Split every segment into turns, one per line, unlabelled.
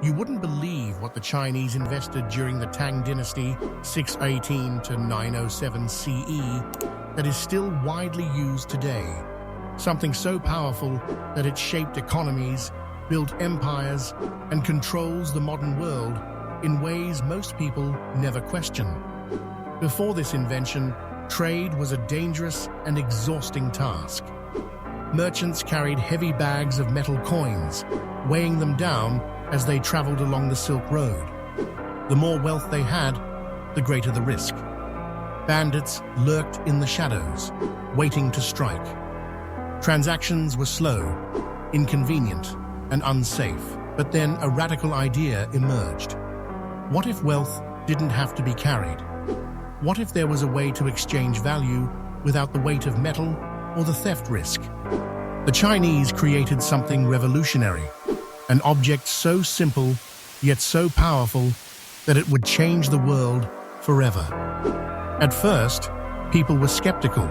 You wouldn't believe what the Chinese invested during the Tang Dynasty, 618 to 907 CE, that is still widely used today. Something so powerful that it shaped economies, built empires, and controls the modern world in ways most people never question. Before this invention, trade was a dangerous and exhausting task. Merchants carried heavy bags of metal coins, weighing them down as they traveled along the Silk Road. The more wealth they had, the greater the risk. Bandits lurked in the shadows, waiting to strike. Transactions were slow, inconvenient, and unsafe. But then a radical idea emerged. What if wealth didn't have to be carried? What if there was a way to exchange value without the weight of metal or the theft risk? The Chinese created something revolutionary, an object so simple yet so powerful that it would change the world forever. At first, people were skeptical.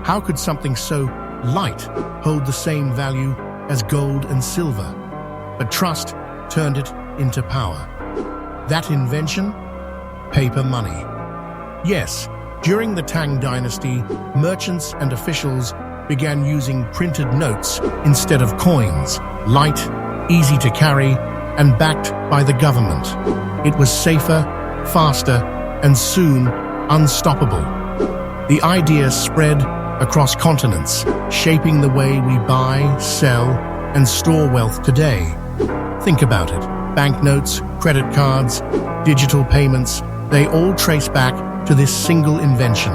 How could something so light hold the same value as gold and silver? But trust turned it into power. That invention? Paper money. Yes, during the Tang Dynasty, merchants and officials began using printed notes instead of coins, light, easy to carry, and backed by the government. It was safer, faster, and soon unstoppable. The idea spread across continents, shaping the way we buy, sell, and store wealth today. Think about it. Banknotes, credit cards, digital payments, they all trace back to this single invention.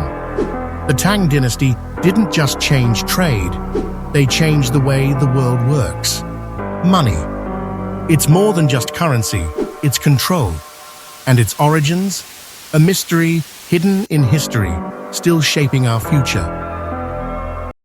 The Tang Dynasty didn't just change trade, they changed the way the world works. Money. It's more than just currency, it's control. And its origins? A mystery hidden in history, still shaping our future.